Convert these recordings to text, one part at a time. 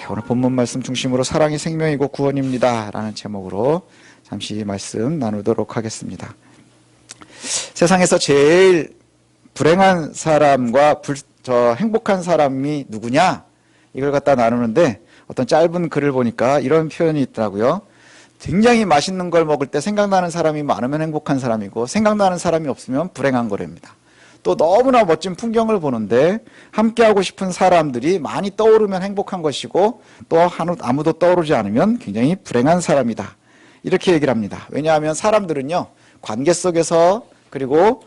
오늘 본문 말씀 중심으로 사랑이 생명이고 구원입니다 라는 제목으로 잠시 말씀 나누도록 하겠습니다. 세상에서 제일 불행한 사람과 행복한 사람이 누구냐? 이걸 갖다 나누는데 어떤 짧은 글을 보니까 이런 표현이 있더라고요. 굉장히 맛있는 걸 먹을 때 생각나는 사람이 많으면 행복한 사람이고 생각나는 사람이 없으면 불행한 거랍니다. 또 너무나 멋진 풍경을 보는데 함께하고 싶은 사람들이 많이 떠오르면 행복한 것이고 또 아무도 떠오르지 않으면 굉장히 불행한 사람이다. 이렇게 얘기를 합니다. 왜냐하면 사람들은요, 관계 속에서 그리고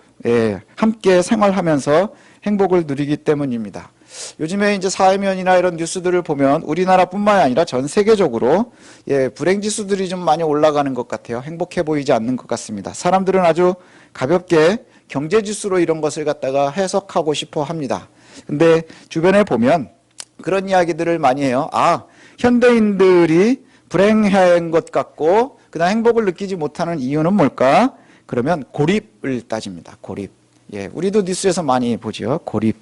함께 생활하면서 행복을 누리기 때문입니다. 요즘에 이제 사회면이나 이런 뉴스들을 보면 우리나라뿐만이 아니라 전 세계적으로 불행 지수들이 좀 많이 올라가는 것 같아요. 행복해 보이지 않는 것 같습니다. 사람들은 아주 가볍게 경제 지수로 이런 것을 갖다가 해석하고 싶어 합니다. 근데 주변에 보면 그런 이야기들을 많이 해요. 현대인들이 불행한 것 같고 그다음 행복을 느끼지 못하는 이유는 뭘까? 그러면 고립을 따집니다. 고립. 우리도 뉴스에서 많이 보죠. 고립.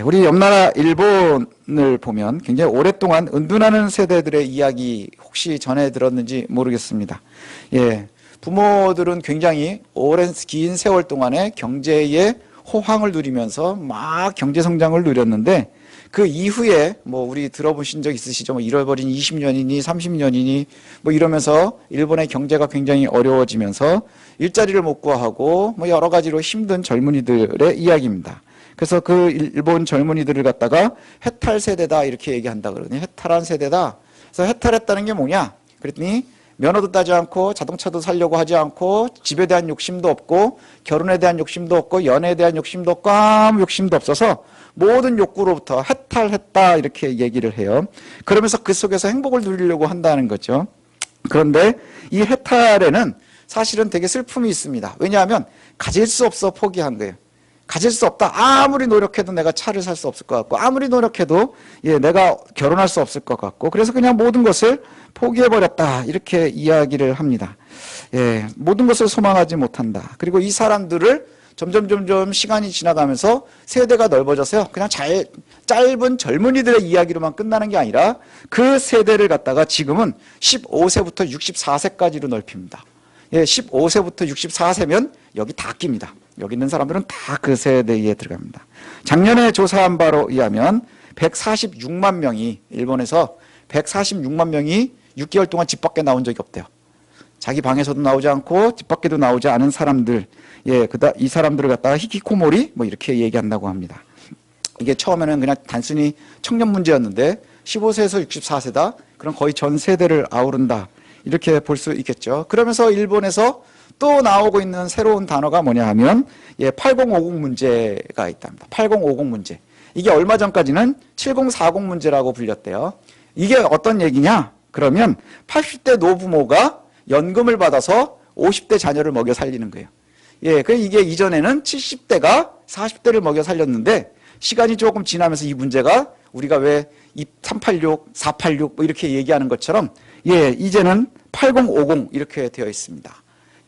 우리 옆나라 일본을 보면 굉장히 오랫동안 은둔하는 세대들의 이야기 혹시 전해 들었는지 모르겠습니다. 부모들은 굉장히 오랜 긴 세월 동안에 경제의 호황을 누리면서 막 경제 성장을 누렸는데 그 이후에 우리 들어보신 적 있으시죠? 잃어버린 20년이니 30년이니 이러면서 일본의 경제가 굉장히 어려워지면서 일자리를 못 구하고 여러 가지로 힘든 젊은이들의 이야기입니다. 그래서 그 일본 젊은이들을 갖다가 해탈 세대다 이렇게 얘기한다 그러더니 해탈한 세대다. 그래서 해탈했다는 게 뭐냐? 그랬더니 면허도 따지 않고 자동차도 사려고 하지 않고 집에 대한 욕심도 없고 결혼에 대한 욕심도 없고 연애에 대한 욕심도 없고 아무 욕심도 없어서 모든 욕구로부터 해탈했다 이렇게 얘기를 해요. 그러면서 그 속에서 행복을 누리려고 한다는 거죠. 그런데 이 해탈에는 사실은 되게 슬픔이 있습니다. 왜냐하면 가질 수 없어 포기한 거예요. 가질 수 없다. 아무리 노력해도 내가 차를 살 수 없을 것 같고 아무리 노력해도 내가 결혼할 수 없을 것 같고 그래서 그냥 모든 것을 포기해버렸다 이렇게 이야기를 합니다. 모든 것을 소망하지 못한다. 그리고 이 사람들을 점점 시간이 지나가면서 세대가 넓어져서요. 그냥 짧은 젊은이들의 이야기로만 끝나는 게 아니라 그 세대를 갖다가 지금은 15세부터 64세까지로 넓힙니다. 15세부터 64세면 여기 다 낍니다. 여기 있는 사람들은 다 그 세대에 들어갑니다. 작년에 조사한 바로 의하면 146만 명이 일본에서 146만 명이 6개월 동안 집 밖에 나온 적이 없대요. 자기 방에서도 나오지 않고 집 밖에도 나오지 않은 사람들, 이 사람들을 갖다가 히키코모리 이렇게 얘기한다고 합니다. 이게 처음에는 그냥 단순히 청년 문제였는데 15세에서 64세다. 그럼 거의 전 세대를 아우른다. 이렇게 볼 수 있겠죠. 그러면서 일본에서 또 나오고 있는 새로운 단어가 뭐냐 하면 8050 문제가 있답니다. 8050 문제. 이게 얼마 전까지는 7040 문제라고 불렸대요. 이게 어떤 얘기냐? 그러면 80대 노부모가 연금을 받아서 50대 자녀를 먹여 살리는 거예요. 이게 이전에는 70대가 40대를 먹여 살렸는데 시간이 조금 지나면서 이 문제가 우리가 왜 386, 486 이렇게 얘기하는 것처럼 이제는 8050 이렇게 되어 있습니다.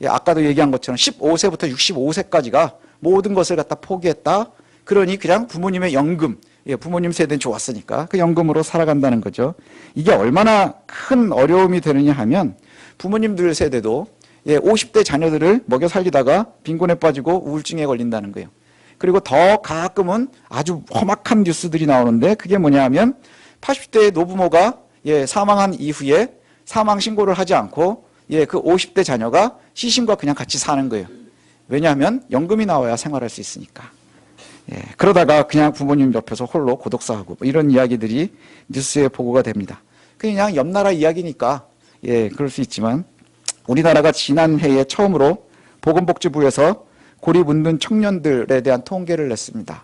아까도 얘기한 것처럼 15세부터 65세까지가 모든 것을 갖다 포기했다. 그러니 그냥 부모님의 연금, 부모님 세대는 좋았으니까 그 연금으로 살아간다는 거죠. 이게 얼마나 큰 어려움이 되느냐 하면 부모님들 세대도 50대 자녀들을 먹여 살리다가 빈곤에 빠지고 우울증에 걸린다는 거예요. 그리고 더 가끔은 아주 험악한 뉴스들이 나오는데 그게 뭐냐 하면 80대 노부모가 사망한 이후에 사망 신고를 하지 않고 그 50대 자녀가 시신과 그냥 같이 사는 거예요. 왜냐하면 연금이 나와야 생활할 수 있으니까. 그러다가 그냥 부모님 옆에서 홀로 고독사하고 이런 이야기들이 뉴스에 보고가 됩니다. 그냥 옆 나라 이야기니까 그럴 수 있지만 우리나라가 지난해에 처음으로 보건복지부에서 고립 은둔 청년들에 대한 통계를 냈습니다.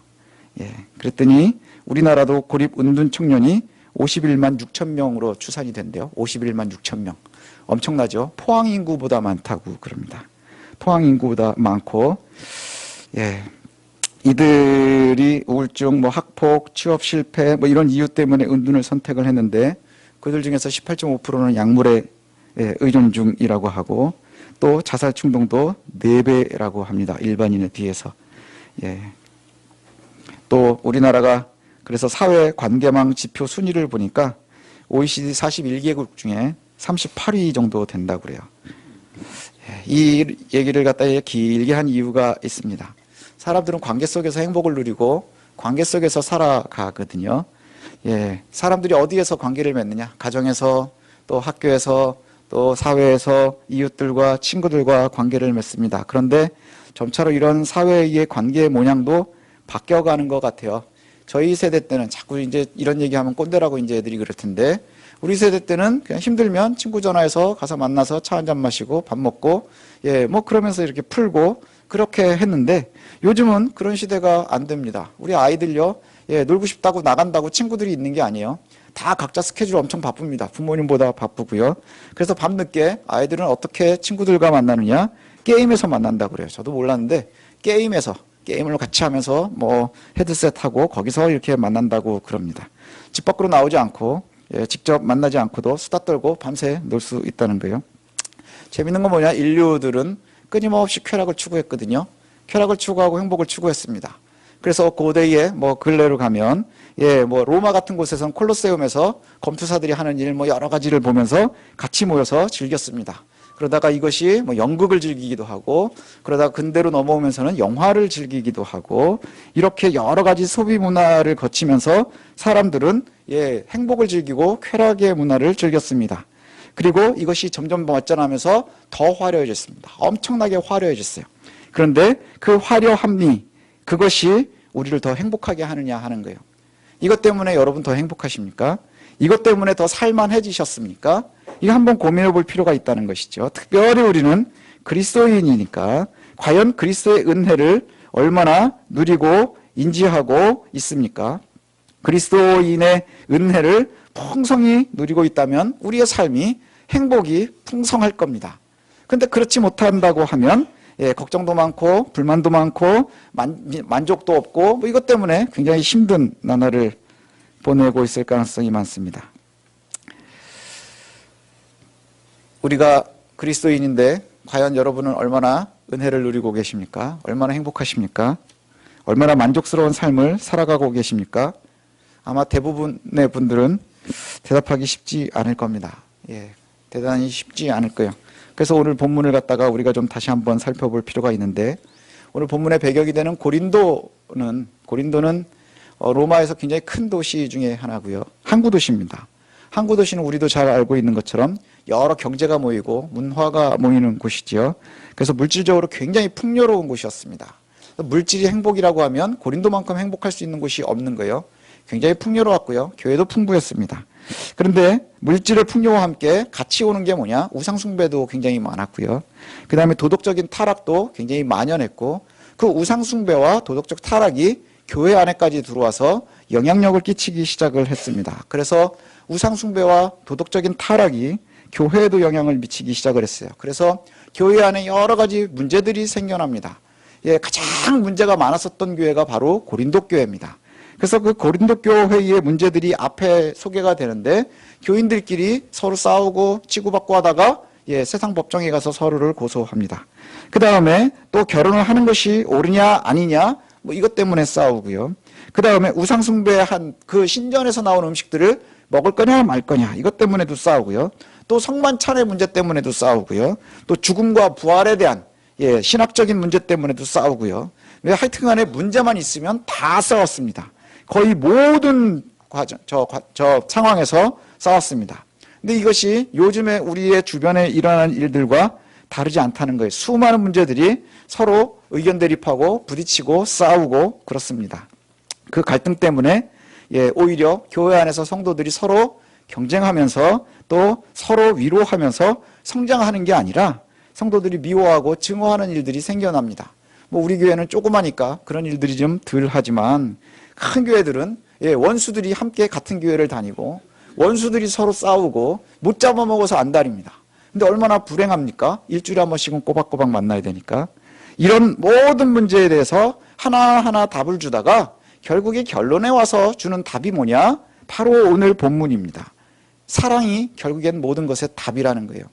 그랬더니 우리나라도 고립 은둔 청년이 51만 6천 명으로 추산이 된대요. 51만 6천 명. 엄청나죠? 포항 인구보다 많다고 그럽니다. 포항 인구보다 많고 이들이 우울증, 학폭, 취업 실패 이런 이유 때문에 은둔을 선택을 했는데 그들 중에서 18.5%는 약물에 의존 중이라고 하고 또 자살 충동도 4배라고 합니다. 일반인에 비해서. 또 우리나라가 그래서 사회 관계망 지표 순위를 보니까 OECD 41개국 중에 38위 정도 된다고 그래요. 이 얘기를 갖다 길게 한 이유가 있습니다. 사람들은 관계 속에서 행복을 누리고 관계 속에서 살아가거든요. 사람들이 어디에서 관계를 맺느냐? 가정에서, 또 학교에서, 또 사회에서 이웃들과 친구들과 관계를 맺습니다. 그런데 점차로 이런 사회의 관계의 모양도 바뀌어가는 것 같아요. 저희 세대 때는 자꾸 이제 이런 얘기하면 꼰대라고 이제 애들이 그럴 텐데, 우리 세대 때는 그냥 힘들면 친구 전화해서 가서 만나서 차 한잔 마시고 밥 먹고 뭐 그러면서 이렇게 풀고 그렇게 했는데, 요즘은 그런 시대가 안 됩니다. 우리 아이들요, 놀고 싶다고 나간다고 친구들이 있는 게 아니에요. 다 각자 스케줄 엄청 바쁩니다. 부모님보다 바쁘고요. 그래서 밤늦게 아이들은 어떻게 친구들과 만나느냐? 게임에서 만난다고 그래요. 저도 몰랐는데 게임에서, 게임을 같이 하면서 뭐 헤드셋 하고 거기서 이렇게 만난다고 그럽니다. 집 밖으로 나오지 않고 직접 만나지 않고도 수다 떨고 밤새 놀 수 있다는 거예요. 재밌는 건 뭐냐? 인류들은 끊임없이 쾌락을 추구했거든요. 쾌락을 추구하고 행복을 추구했습니다. 그래서 고대에 뭐 근래로 가면 뭐 로마 같은 곳에서는 콜로세움에서 검투사들이 하는 일 뭐 여러 가지를 보면서 같이 모여서 즐겼습니다. 그러다가 이것이 뭐 연극을 즐기기도 하고, 그러다가 근대로 넘어오면서는 영화를 즐기기도 하고, 이렇게 여러 가지 소비 문화를 거치면서 사람들은 행복을 즐기고 쾌락의 문화를 즐겼습니다. 그리고 이것이 점점 발전하면서 더 화려해졌습니다. 엄청나게 화려해졌어요. 그런데 그 화려함이, 그것이 우리를 더 행복하게 하느냐 하는 거예요. 이것 때문에 여러분 더 행복하십니까? 이것 때문에 더 살만해지셨습니까? 이거 한번 고민해 볼 필요가 있다는 것이죠. 특별히 우리는 그리스도인이니까 과연 그리스도의 은혜를 얼마나 누리고 인지하고 있습니까? 그리스도인의 은혜를 풍성히 누리고 있다면 우리의 삶이 행복이 풍성할 겁니다. 근데 그렇지 못한다고 하면 걱정도 많고 불만도 많고 만족도 없고 뭐 이것 때문에 굉장히 힘든 나날을 보내고 있을 가능성이 많습니다. 우리가 그리스도인인데 과연 여러분은 얼마나 은혜를 누리고 계십니까? 얼마나 행복하십니까? 얼마나 만족스러운 삶을 살아가고 계십니까? 아마 대부분의 분들은 대답하기 쉽지 않을 겁니다. 대단히 쉽지 않을 거예요. 그래서 오늘 본문을 갖다가 우리가 좀 다시 한번 살펴볼 필요가 있는데, 오늘 본문의 배경이 되는 고린도는 로마에서 굉장히 큰 도시 중에 하나고요. 항구 도시입니다. 항구 도시는 우리도 잘 알고 있는 것처럼 여러 경제가 모이고 문화가 모이는 곳이지요. 그래서 물질적으로 굉장히 풍요로운 곳이었습니다. 물질이 행복이라고 하면 고린도만큼 행복할 수 있는 곳이 없는 거예요. 굉장히 풍요로웠고요. 교회도 풍부했습니다. 그런데 물질의 풍요와 함께 같이 오는 게 뭐냐? 우상숭배도 굉장히 많았고요. 그 다음에 도덕적인 타락도 굉장히 만연했고, 그 우상숭배와 도덕적 타락이 교회 안에까지 들어와서 영향력을 끼치기 시작을 했습니다. 그래서 우상숭배와 도덕적인 타락이 교회에도 영향을 미치기 시작을 했어요. 그래서 교회 안에 여러 가지 문제들이 생겨납니다. 가장 문제가 많았었던 교회가 바로 고린도 교회입니다. 그래서 그 고린도 교회의 문제들이 앞에 소개가 되는데, 교인들끼리 서로 싸우고 치고받고 하다가 세상 법정에 가서 서로를 고소합니다. 그 다음에 또 결혼을 하는 것이 옳으냐 아니냐 뭐 이것 때문에 싸우고요. 그 다음에 우상숭배한 그 신전에서 나온 음식들을 먹을 거냐 말 거냐 이것 때문에도 싸우고요. 또 성만찬의 문제 때문에도 싸우고요. 또 죽음과 부활에 대한 신학적인 문제 때문에도 싸우고요. 하여튼간에 문제만 있으면 다 싸웠습니다. 거의 모든 상황에서 싸웠습니다. 근데 이것이 요즘에 우리의 주변에 일어나는 일들과 다르지 않다는 거예요. 수많은 문제들이 서로 의견 대립하고 부딪히고 싸우고 그렇습니다. 그 갈등 때문에 오히려 교회 안에서 성도들이 서로 경쟁하면서 또 서로 위로하면서 성장하는 게 아니라 성도들이 미워하고 증오하는 일들이 생겨납니다. 뭐 우리 교회는 조그마니까 그런 일들이 좀 덜 하지만, 큰 교회들은 원수들이 함께 같은 교회를 다니고 원수들이 서로 싸우고 못 잡아먹어서 안달입니다. 근데 얼마나 불행합니까? 일주일에 한 번씩은 꼬박꼬박 만나야 되니까. 이런 모든 문제에 대해서 하나하나 답을 주다가 결국에 결론에 와서 주는 답이 뭐냐? 바로 오늘 본문입니다. 사랑이 결국엔 모든 것의 답이라는 거예요.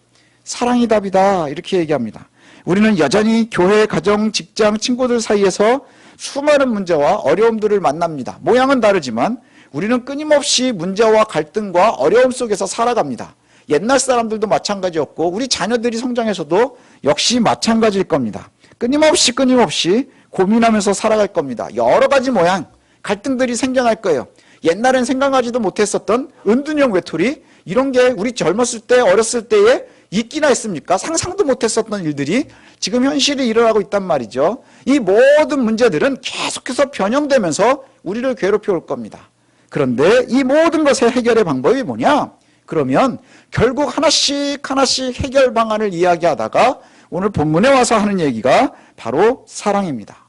사랑이 답이다 이렇게 얘기합니다. 우리는 여전히 교회, 가정, 직장, 친구들 사이에서 수많은 문제와 어려움들을 만납니다. 모양은 다르지만 우리는 끊임없이 문제와 갈등과 어려움 속에서 살아갑니다. 옛날 사람들도 마찬가지였고 우리 자녀들이 성장해서도 역시 마찬가지일 겁니다. 끊임없이 고민하면서 살아갈 겁니다. 여러 가지 모양 갈등들이 생겨날 거예요. 옛날엔 생각하지도 못했었던 은둔형 외톨이 이런 게 우리 젊었을 때 어렸을 때에 있기나 했습니까? 상상도 못했었던 일들이 지금 현실이 일어나고 있단 말이죠. 이 모든 문제들은 계속해서 변형되면서 우리를 괴롭혀 올 겁니다. 그런데 이 모든 것의 해결의 방법이 뭐냐? 그러면 결국 하나씩 해결 방안을 이야기하다가 오늘 본문에 와서 하는 얘기가 바로 사랑입니다.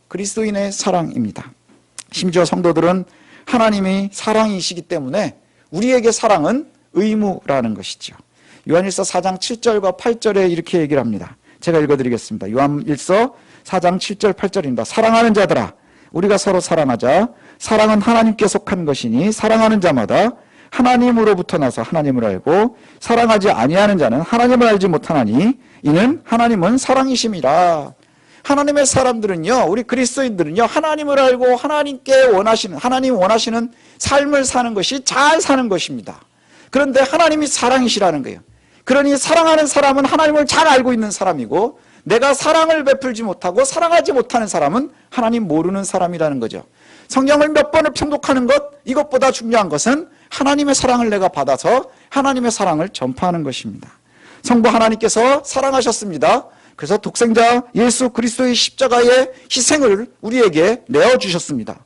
그리스도인의 사랑입니다. 심지어 성도들은 하나님이 사랑이시기 때문에 우리에게 사랑은 의무라는 것이죠. 요한일서 4장 7절과 8절에 이렇게 얘기를 합니다. 제가 읽어드리겠습니다. 요한일서 4장 7절 8절입니다. 사랑하는 자들아 우리가 서로 사랑하자. 사랑은 하나님께 속한 것이니 사랑하는 자마다 하나님으로부터 나서 하나님을 알고 사랑하지 아니하는 자는 하나님을 알지 못하나니 이는 하나님은 사랑이심이라. 하나님의 사람들은요, 우리 그리스도인들은요, 하나님을 알고 하나님 원하시는 삶을 사는 것이 잘 사는 것입니다. 그런데 하나님이 사랑이시라는 거예요. 그러니 사랑하는 사람은 하나님을 잘 알고 있는 사람이고 내가 사랑을 베풀지 못하고 사랑하지 못하는 사람은 하나님 모르는 사람이라는 거죠. 성경을 몇 번을 편독하는 것, 이것보다 중요한 것은 하나님의 사랑을 내가 받아서 하나님의 사랑을 전파하는 것입니다. 성부 하나님께서 사랑하셨습니다. 그래서 독생자 예수 그리스도의 십자가의 희생을 우리에게 내어주셨습니다.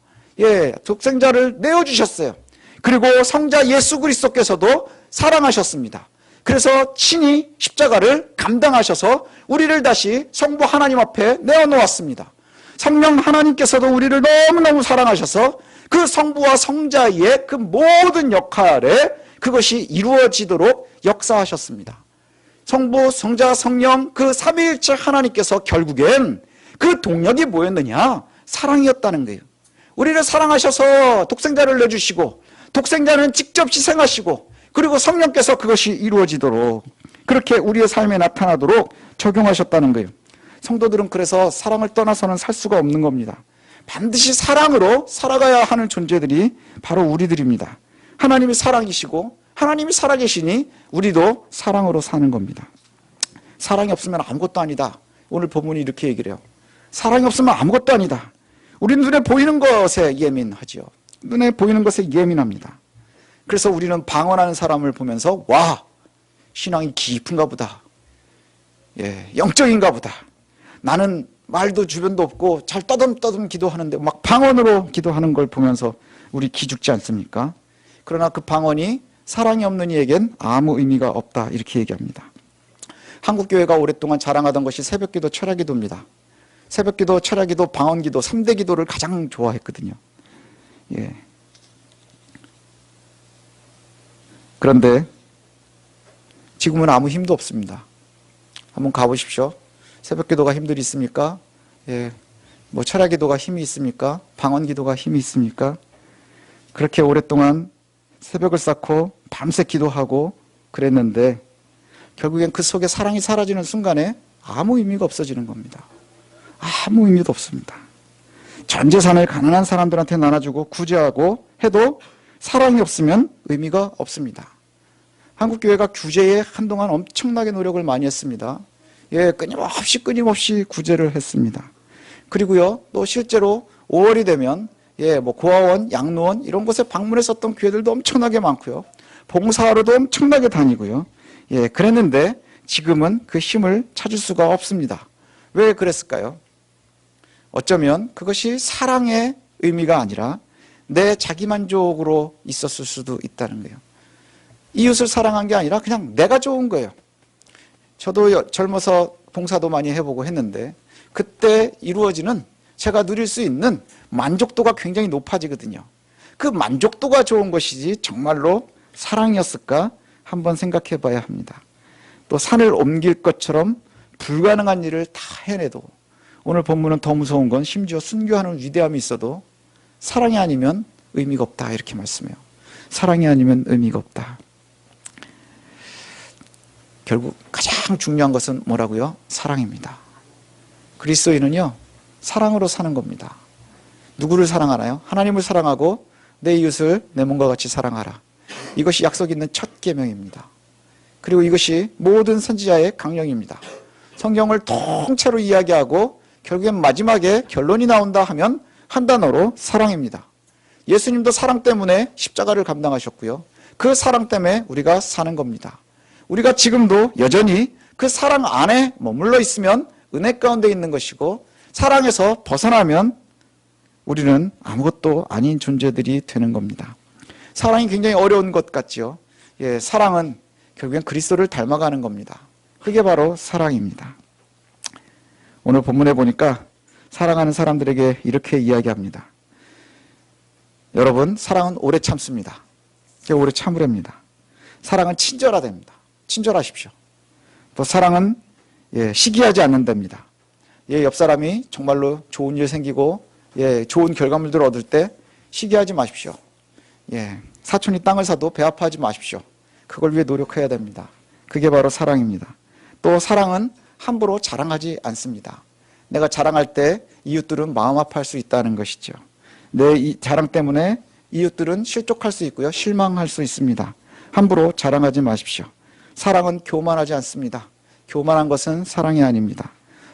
독생자를 내어주셨어요. 그리고 성자 예수 그리스도께서도 사랑하셨습니다. 그래서 친히 십자가를 감당하셔서 우리를 다시 성부 하나님 앞에 내어놓았습니다. 성령 하나님께서도 우리를 너무너무 사랑하셔서 그 성부와 성자의 그 모든 역할에 그것이 이루어지도록 역사하셨습니다. 성부, 성자, 성령 그 삼위일체 하나님께서 결국엔 그 동력이 뭐였느냐? 사랑이었다는 거예요. 우리를 사랑하셔서 독생자를 내주시고 독생자는 직접 희생하시고 그리고 성령께서 그것이 이루어지도록 그렇게 우리의 삶에 나타나도록 적용하셨다는 거예요. 성도들은 그래서 사랑을 떠나서는 살 수가 없는 겁니다. 반드시 사랑으로 살아가야 하는 존재들이 바로 우리들입니다. 하나님이 사랑이시고 하나님이 살아계시니 우리도 사랑으로 사는 겁니다. 사랑이 없으면 아무것도 아니다. 오늘 본문이 이렇게 얘기를 해요. 사랑이 없으면 아무것도 아니다. 우리는 눈에 보이는 것에 예민하죠. 눈에 보이는 것에 예민합니다. 그래서 우리는 방언하는 사람을 보면서 와, 신앙이 깊은가 보다. 영적인가 보다. 나는 말도 주변도 없고 잘 떠듬떠듬 기도하는데 막 방언으로 기도하는 걸 보면서 우리 기죽지 않습니까? 그러나 그 방언이 사랑이 없는 이에겐 아무 의미가 없다 이렇게 얘기합니다. 한국교회가 오랫동안 자랑하던 것이 새벽기도, 철야기도입니다. 새벽기도, 철야기도, 방언기도 3대 기도를 가장 좋아했거든요. 그런데 지금은 아무 힘도 없습니다. 한번 가보십시오. 새벽기도가 힘들이 있습니까? 뭐 철야기도가 힘이 있습니까? 방언기도가 힘이 있습니까? 그렇게 오랫동안 새벽을 쌓고 밤새 기도하고 그랬는데 결국엔 그 속에 사랑이 사라지는 순간에 아무 의미가 없어지는 겁니다. 아무 의미도 없습니다. 전 재산을 가난한 사람들한테 나눠주고 구제하고 해도 사랑이 없으면 의미가 없습니다. 한국교회가 규제에 한동안 엄청나게 노력을 많이 했습니다. 끊임없이 구제를 했습니다. 그리고요, 또 실제로 5월이 되면 뭐 고아원, 양로원 이런 곳에 방문했었던 교회들도 엄청나게 많고요. 봉사하러도 엄청나게 다니고요. 그랬는데 지금은 그 힘을 찾을 수가 없습니다. 왜 그랬을까요? 어쩌면 그것이 사랑의 의미가 아니라 내 자기만족으로 있었을 수도 있다는 거예요. 이웃을 사랑한 게 아니라 그냥 내가 좋은 거예요. 저도 젊어서 봉사도 많이 해보고 했는데 그때 이루어지는 제가 누릴 수 있는 만족도가 굉장히 높아지거든요. 그 만족도가 좋은 것이지 정말로 사랑이었을까 한번 생각해 봐야 합니다. 또 산을 옮길 것처럼 불가능한 일을 다 해내도 오늘 본문은 더 무서운 건 심지어 순교하는 위대함이 있어도 사랑이 아니면 의미가 없다 이렇게 말씀해요. 사랑이 아니면 의미가 없다. 결국 가장 중요한 것은 뭐라고요? 사랑입니다. 그리스도인은요 사랑으로 사는 겁니다. 누구를 사랑하나요? 하나님을 사랑하고 내 이웃을 내 몸과 같이 사랑하라. 이것이 약속 있는 첫 계명입니다. 그리고 이것이 모든 선지자의 강령입니다. 성경을 통째로 이야기하고 결국엔 마지막에 결론이 나온다 하면 한 단어로 사랑입니다. 예수님도 사랑 때문에 십자가를 감당하셨고요. 그 사랑 때문에 우리가 사는 겁니다. 우리가 지금도 여전히 그 사랑 안에 머물러 있으면 은혜 가운데 있는 것이고, 사랑에서 벗어나면 우리는 아무것도 아닌 존재들이 되는 겁니다. 사랑이 굉장히 어려운 것 같지요. 예, 사랑은 결국엔 그리스도를 닮아가는 겁니다. 그게 바로 사랑입니다. 오늘 본문에 보니까 사랑하는 사람들에게 이렇게 이야기합니다. 여러분, 사랑은 오래 참습니다. 오래 참으랍니다. 사랑은 친절하답니다. 친절하십시오. 또 사랑은 시기하지 않는답니다. 옆 사람이 정말로 좋은 일 생기고 좋은 결과물들을 얻을 때 시기하지 마십시오. 사촌이 땅을 사도 배 아파하지 마십시오. 그걸 위해 노력해야 됩니다. 그게 바로 사랑입니다. 또 사랑은 함부로 자랑하지 않습니다. 내가 자랑할 때 이웃들은 마음 아파할 수 있다는 것이죠. 내 이 자랑 때문에 이웃들은 실족할 수 있고요, 실망할 수 있습니다. 함부로 자랑하지 마십시오. 사랑은 교만하지 않습니다. 교만한 것은 사랑이 아닙니다.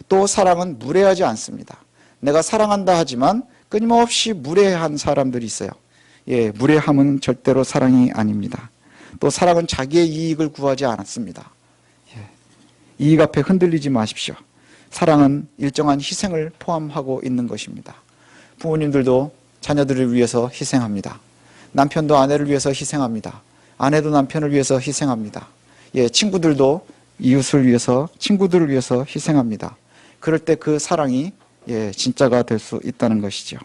또 사랑은 무례하지 않습니다. 내가 사랑한다 하지만 끊임없이 무례한 사람들이 있어요. 무례함은 절대로 사랑이 아닙니다. 또 사랑은 자기의 이익을 구하지 않았습니다. 이익 앞에 흔들리지 마십시오. 사랑은 일정한 희생을 포함하고 있는 것입니다. 부모님들도 자녀들을 위해서 희생합니다. 남편도 아내를 위해서 희생합니다. 아내도 남편을 위해서 희생합니다. 친구들도 이웃을 위해서, 친구들을 위해서 희생합니다. 그럴 때 그 사랑이 진짜가 될 수 있다는 것이죠.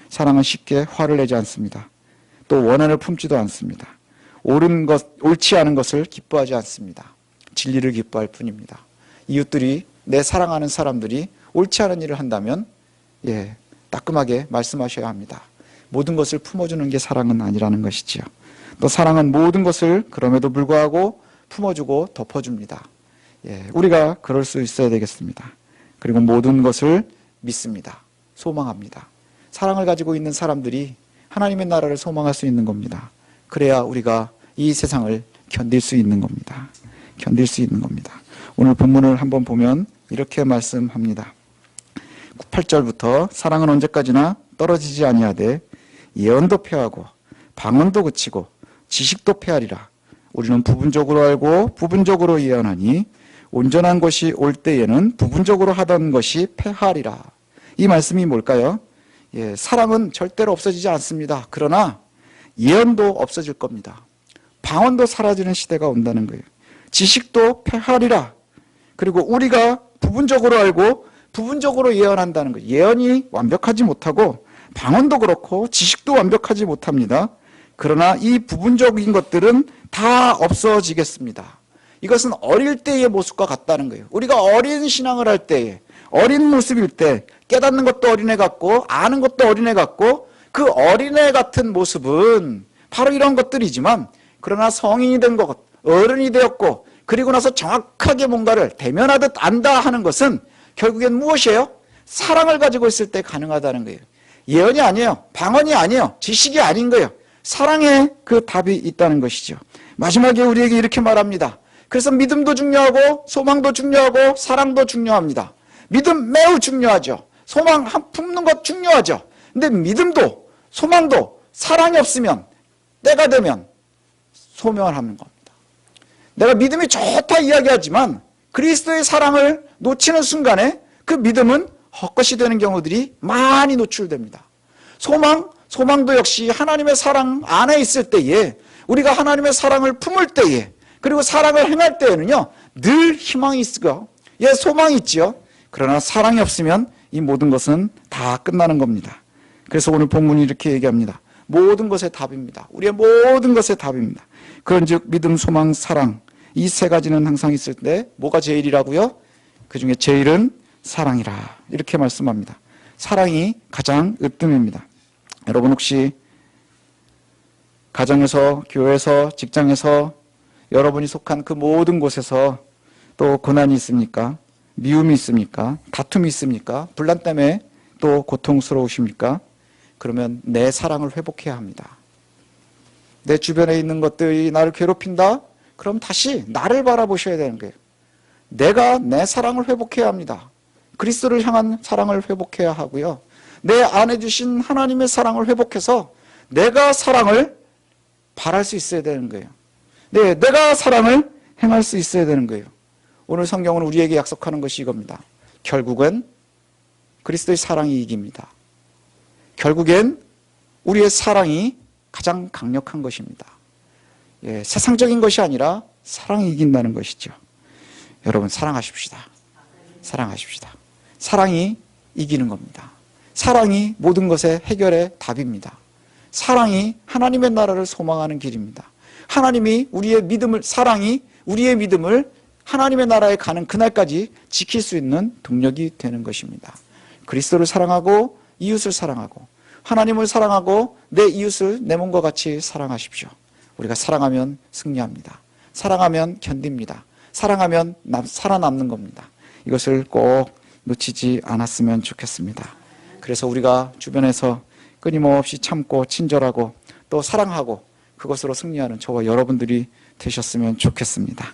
사랑은 쉽게 화를 내지 않습니다. 또 원한을 품지도 않습니다. 옳지 않은 것을 기뻐하지 않습니다. 진리를 기뻐할 뿐입니다. 이웃들이, 내 사랑하는 사람들이 옳지 않은 일을 한다면 따끔하게 말씀하셔야 합니다. 모든 것을 품어주는 게 사랑은 아니라는 것이지요. 또 사랑은 모든 것을 그럼에도 불구하고 품어주고 덮어줍니다. 우리가 그럴 수 있어야 되겠습니다. 그리고 모든 것을 믿습니다. 소망합니다. 사랑을 가지고 있는 사람들이 하나님의 나라를 소망할 수 있는 겁니다. 그래야 우리가 이 세상을 견딜 수 있는 겁니다. 견딜 수 있는 겁니다. 오늘 본문을 한번 보면 이렇게 말씀합니다. 8절부터 사랑은 언제까지나 떨어지지 아니하되 예언도 패하고 방언도 그치고 지식도 패하리라. 우리는 부분적으로 알고 부분적으로 예언하니 온전한 것이 올 때에는 부분적으로 하던 것이 패하리라. 이 말씀이 뭘까요? 사랑은 절대로 없어지지 않습니다. 그러나 예언도 없어질 겁니다. 방언도 사라지는 시대가 온다는 거예요. 지식도 패하리라. 그리고 우리가 부분적으로 알고 부분적으로 예언한다는 거예요. 예언이 완벽하지 못하고 방언도 그렇고 지식도 완벽하지 못합니다. 그러나 이 부분적인 것들은 다 없어지겠습니다. 이것은 어릴 때의 모습과 같다는 거예요. 우리가 어린 신앙을 할 때에, 어린 모습일 때 깨닫는 것도 어린애 같고 아는 것도 어린애 같고, 그 어린애 같은 모습은 바로 이런 것들이지만, 그러나 성인이 된 것, 어른이 되었고 그리고 나서 정확하게 뭔가를 대면하듯 안다 하는 것은 결국엔 무엇이에요? 사랑을 가지고 있을 때 가능하다는 거예요. 예언이 아니에요. 방언이 아니에요. 지식이 아닌 거예요. 사랑에 그 답이 있다는 것이죠. 마지막에 우리에게 이렇게 말합니다. 그래서 믿음도 중요하고 소망도 중요하고 사랑도 중요합니다. 믿음 매우 중요하죠. 소망 품는 것 중요하죠. 근데 믿음도 소망도 사랑이 없으면, 때가 되면 소멸하는 겁니다. 내가 믿음이 좋다 이야기하지만 그리스도의 사랑을 놓치는 순간에 그 믿음은 헛것이 되는 경우들이 많이 노출됩니다. 소망도 역시 하나님의 사랑 안에 있을 때에, 우리가 하나님의 사랑을 품을 때에, 그리고 사랑을 행할 때에는요, 늘 희망이 있고 소망이 있지요. 그러나 사랑이 없으면 이 모든 것은 다 끝나는 겁니다. 그래서 오늘 본문이 이렇게 얘기합니다. 모든 것의 답입니다. 우리의 모든 것의 답입니다. 그런즉 믿음, 소망, 사랑, 이 세 가지는 항상 있을 때 뭐가 제일이라고요? 그 중에 제일은 사랑이라. 이렇게 말씀합니다. 사랑이 가장 으뜸입니다. 여러분 혹시 가정에서, 교회에서, 직장에서, 여러분이 속한 그 모든 곳에서 또 고난이 있습니까? 미움이 있습니까? 다툼이 있습니까? 분란 때문에 또 고통스러우십니까? 그러면 내 사랑을 회복해야 합니다. 내 주변에 있는 것들이 나를 괴롭힌다? 그럼 다시 나를 바라보셔야 되는 거예요. 내가 내 사랑을 회복해야 합니다. 그리스도를 향한 사랑을 회복해야 하고요. 내 안에 주신 하나님의 사랑을 회복해서 내가 사랑을 바랄 수 있어야 되는 거예요. 네, 내가 사랑을 행할 수 있어야 되는 거예요. 오늘 성경은 우리에게 약속하는 것이 이겁니다. 결국은 그리스도의 사랑이 이깁니다. 결국엔 우리의 사랑이 가장 강력한 것입니다. 예, 세상적인 것이 아니라 사랑이 이긴다는 것이죠. 여러분 사랑하십시다. 사랑하십시다. 사랑이 이기는 겁니다. 사랑이 모든 것의 해결의 답입니다. 사랑이 하나님의 나라를 소망하는 길입니다. 하나님이 우리의 믿음을, 사랑이 우리의 믿음을 하나님의 나라에 가는 그날까지 지킬 수 있는 동력이 되는 것입니다. 그리스도를 사랑하고 이웃을 사랑하고 하나님을 사랑하고 내 이웃을 내 몸과 같이 사랑하십시오. 우리가 사랑하면 승리합니다. 사랑하면 견딥니다. 사랑하면 살아남는 겁니다. 이것을 꼭 놓치지 않았으면 좋겠습니다. 그래서 우리가 주변에서 끊임없이 참고 친절하고 또 사랑하고 그것으로 승리하는 저와 여러분들이 되셨으면 좋겠습니다.